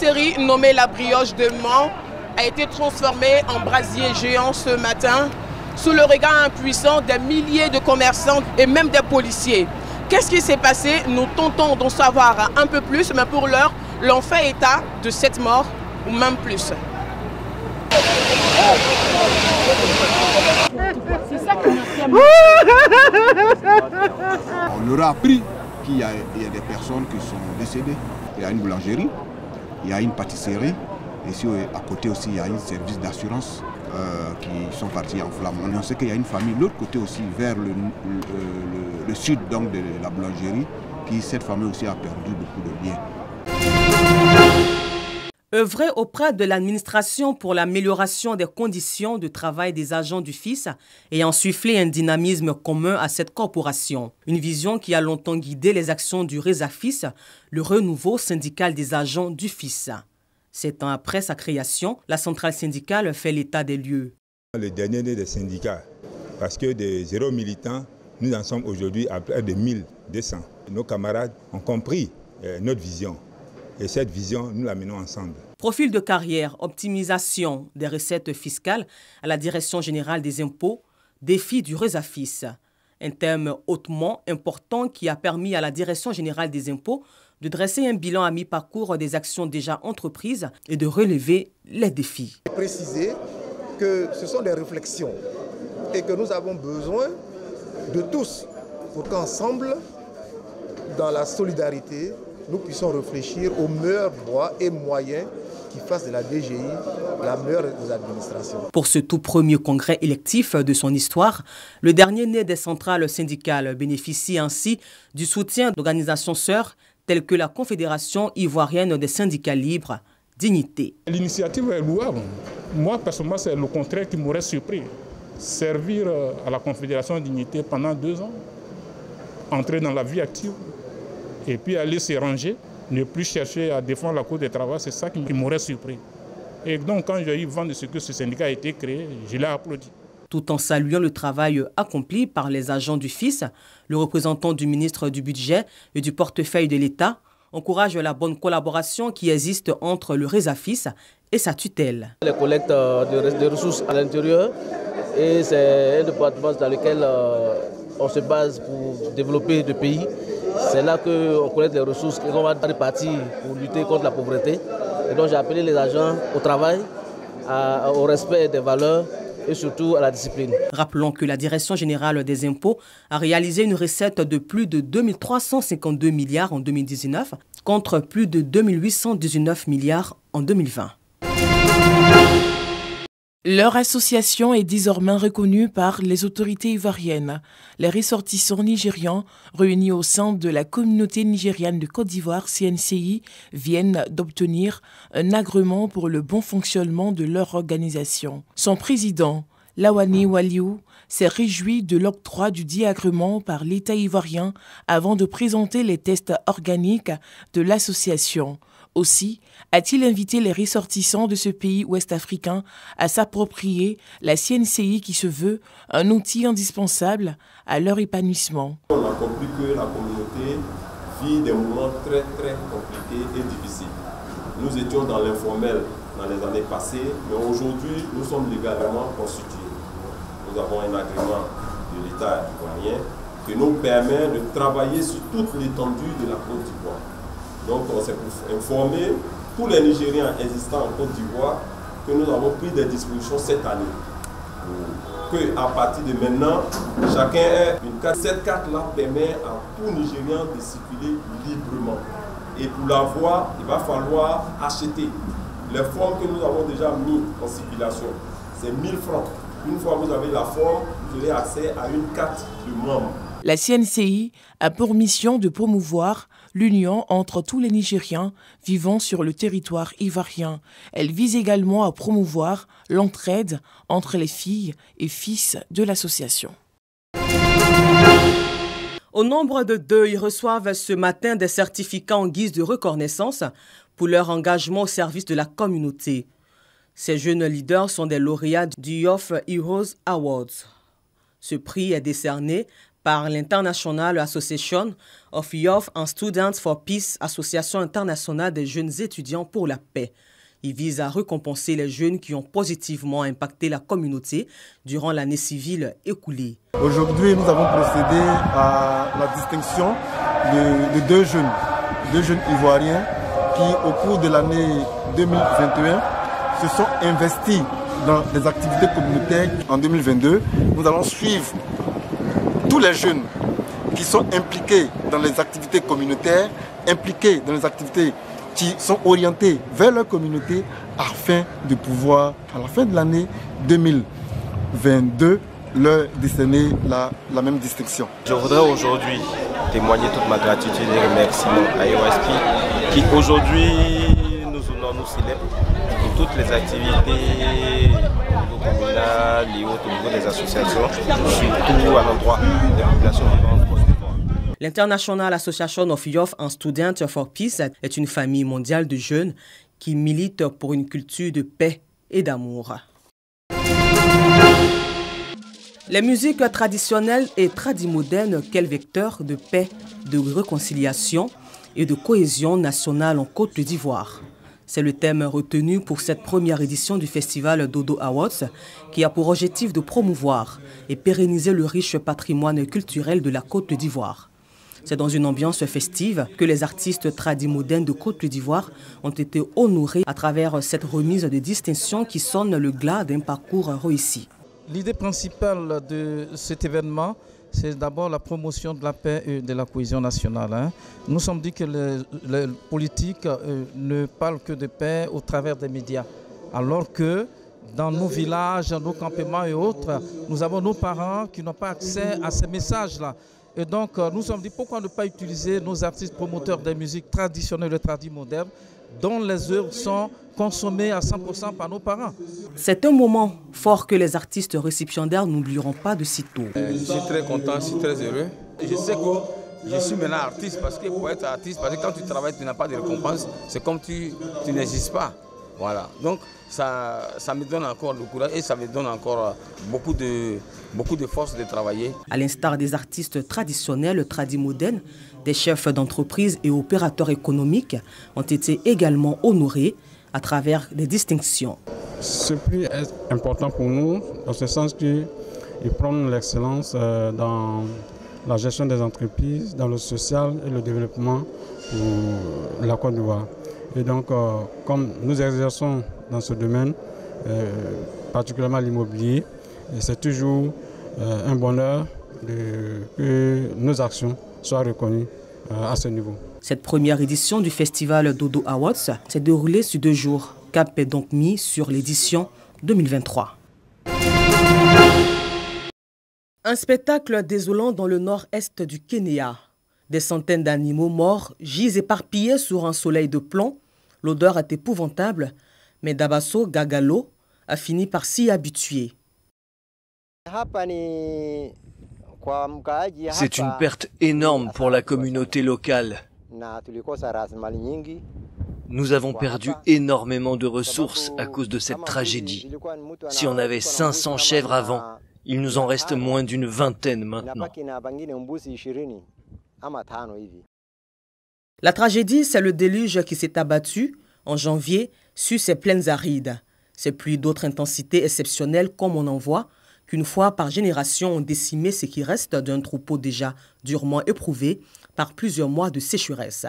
pâtisserie nommée La Brioche de Mans a été transformée en brasier géant ce matin sous le regard impuissant des milliers de commerçants et même des policiers. Qu'est-ce qui s'est passé? Nous tentons d'en savoir un peu plus, mais pour l'heure, l'on fait état de 7 morts ou même plus. On leur a appris qu'il y a des personnes qui sont décédées. Il y a une boulangerie, il y a une pâtisserie, et ici à côté aussi il y a un service d'assurance qui sont partis en flammes. On sait qu'il y a une famille de l'autre côté aussi, vers le sud donc, de la boulangerie, qui cette famille aussi a perdu beaucoup de biens. Œuvrer auprès de l'administration pour l'amélioration des conditions de travail des agents du FIS et insuffler un dynamisme commun à cette corporation. Une vision qui a longtemps guidé les actions du RESAFIS, le renouveau syndical des agents du FIS. 7 ans après sa création, la centrale syndicale fait l'état des lieux. Le dernier né des syndicats, parce que des 0 militants, nous en sommes aujourd'hui à près de 1200. Nos camarades ont compris notre vision. Et cette vision, nous la menons ensemble. Profil de carrière, optimisation des recettes fiscales à la Direction générale des impôts, défi du RESAFIS. Un thème hautement important qui a permis à la Direction générale des impôts de dresser un bilan à mi-parcours des actions déjà entreprises et de relever les défis. Préciser que ce sont des réflexions et que nous avons besoin de tous pour qu'ensemble, dans la solidarité, nous puissions réfléchir aux meilleures voies et moyens qui fassent de la DGI la meilleure des administrations. Pour ce tout premier congrès électif de son histoire, le dernier né des centrales syndicales bénéficie ainsi du soutien d'organisations sœurs telles que la Confédération ivoirienne des syndicats libres, Dignité. L'initiative est louable. Moi, personnellement, c'est le contraire qui m'aurait surpris. Servir à la Confédération Dignité pendant 2 ans, entrer dans la vie active, et puis aller se ranger, ne plus chercher à défendre la cause du travail, c'est ça qui m'aurait surpris. Et donc quand j'ai eu vent de ce que ce syndicat a été créé, je l'ai applaudi. Tout en saluant le travail accompli par les agents du FIS, le représentant du ministre du Budget et du portefeuille de l'État encourage la bonne collaboration qui existe entre le RESAFIS et sa tutelle. Les collectes de ressources à l'intérieur, et c'est un département dans lequel on se base pour développer le pays. C'est là qu'on collecte les ressources et qu'on va répartir pour lutter contre la pauvreté. Et donc j'ai appelé les agents au travail, au respect des valeurs et surtout à la discipline. Rappelons que la Direction générale des impôts a réalisé une recette de plus de 2352 milliards en 2019 contre plus de 2819 milliards en 2020. Leur association est désormais reconnue par les autorités ivoiriennes. Les ressortissants nigérians réunis au sein de la communauté nigériane de Côte d'Ivoire, CNCI, viennent d'obtenir un agrément pour le bon fonctionnement de leur organisation. Son président, Lawani Waliou, s'est réjoui de l'octroi du dit agrément par l'État ivoirien avant de présenter les tests organiques de l'association. Aussi, a-t-il invité les ressortissants de ce pays ouest-africain à s'approprier la CNCI qui se veut un outil indispensable à leur épanouissement. On a compris que la communauté vit des moments très compliqués et difficiles. Nous étions dans l'informel dans les années passées, mais aujourd'hui nous sommes légalement constitués. Nous avons un agrément de l'État ivoirien qui nous permet de travailler sur toute l'étendue de la Côte d'Ivoire. Donc c'est pour informer tous les Nigériens existants en Côte d'Ivoire que nous avons pris des dispositions cette année. Qu'à partir de maintenant, chacun ait une carte. Cette carte-là permet à tout Nigérien de circuler librement. Et pour l'avoir, il va falloir acheter. Les formes que nous avons déjà mis en circulation, c'est 1000 francs. Une fois que vous avez la forme, vous aurez accès à une carte de membre. La CNCI a pour mission de promouvoir l'union entre tous les Nigériens vivant sur le territoire ivoirien. Elle vise également à promouvoir l'entraide entre les filles et fils de l'association. Au nombre de 2, ils reçoivent ce matin des certificats en guise de reconnaissance pour leur engagement au service de la communauté. Ces jeunes leaders sont des lauréats du Youth Heroes Awards. Ce prix est décerné par l'International Association of Youth and Students for Peace, association internationale des jeunes étudiants pour la paix. Il vise à récompenser les jeunes qui ont positivement impacté la communauté durant l'année civile écoulée. Aujourd'hui, nous avons procédé à la distinction de deux jeunes ivoiriens qui, au cours de l'année 2021, se sont investis dans des activités communautaires. En 2022, nous allons suivre tous les jeunes qui sont impliqués dans les activités communautaires, impliqués dans les activités qui sont orientées vers leur communauté afin de pouvoir, à la fin de l'année 2022, leur décerner la même distinction. Je voudrais aujourd'hui témoigner toute ma gratitude et remerciements à EOSP qui aujourd'hui nous honore, nous célèbre pour toutes les activités au niveau communal et au niveau des associations, surtout à l'endroit des populations vivantes. L'International Association of Youth and Students for Peace est une famille mondiale de jeunes qui militent pour une culture de paix et d'amour. Les musiques traditionnelles et tradimodernes, quel vecteur de paix, de réconciliation et de cohésion nationale en Côte d'Ivoire. C'est le thème retenu pour cette première édition du festival Dodo Awards qui a pour objectif de promouvoir et pérenniser le riche patrimoine culturel de la Côte d'Ivoire. C'est dans une ambiance festive que les artistes tradimodernes de Côte d'Ivoire ont été honorés à travers cette remise de distinction qui sonne le glas d'un parcours réussi. L'idée principale de cet événement, c'est d'abord la promotion de la paix et de la cohésion nationale. Nous sommes dit que les politiques ne parlent que de paix au travers des médias, alors que dans nos villages, nos campements et autres, nous avons nos parents qui n'ont pas accès à ces messages-là. Et donc, nous sommes dit pourquoi ne pas utiliser nos artistes promoteurs des musiques traditionnelles et tradimodernes dont les œuvres sont consommées à 100% par nos parents. C'est un moment fort que les artistes récipiendaires n'oublieront pas de sitôt. Je suis très content, je suis très heureux. Je sais que je suis maintenant artiste parce que pour être artiste, parce que quand tu travailles, tu n'as pas de récompense, c'est comme tu n'existes pas. Voilà. Donc ça me donne encore le courage et ça me donne encore beaucoup de force de travailler. À l'instar des artistes traditionnels, tradimodernes, des chefs d'entreprise et opérateurs économiques ont été également honorés à travers des distinctions. Ce prix est important pour nous dans ce sens qu'il prône l'excellence dans la gestion des entreprises, dans le social et le développement pour la Côte d'Ivoire. Et donc, comme nous exerçons dans ce domaine, particulièrement l'immobilier, c'est toujours un bonheur que nos actions soient reconnues à ce niveau. Cette première édition du festival Dodo Awards s'est déroulée sur 2 jours. Cap est donc mis sur l'édition 2023. Un spectacle désolant dans le nord-est du Kenya. Des centaines d'animaux morts gisent éparpillés sur un soleil de plomb. L'odeur est épouvantable, mais Dabaso Gagalo a fini par s'y habituer. C'est une perte énorme pour la communauté locale. Nous avons perdu énormément de ressources à cause de cette tragédie. Si on avait 500 chèvres avant, il nous en reste moins d'une vingtaine maintenant. La tragédie, c'est le déluge qui s'est abattu en janvier sur ces plaines arides. Ces pluies d'autre intensité exceptionnelle, comme on en voit, qu'une fois par génération ont décimé ce qui reste d'un troupeau déjà durement éprouvé par plusieurs mois de sécheresse.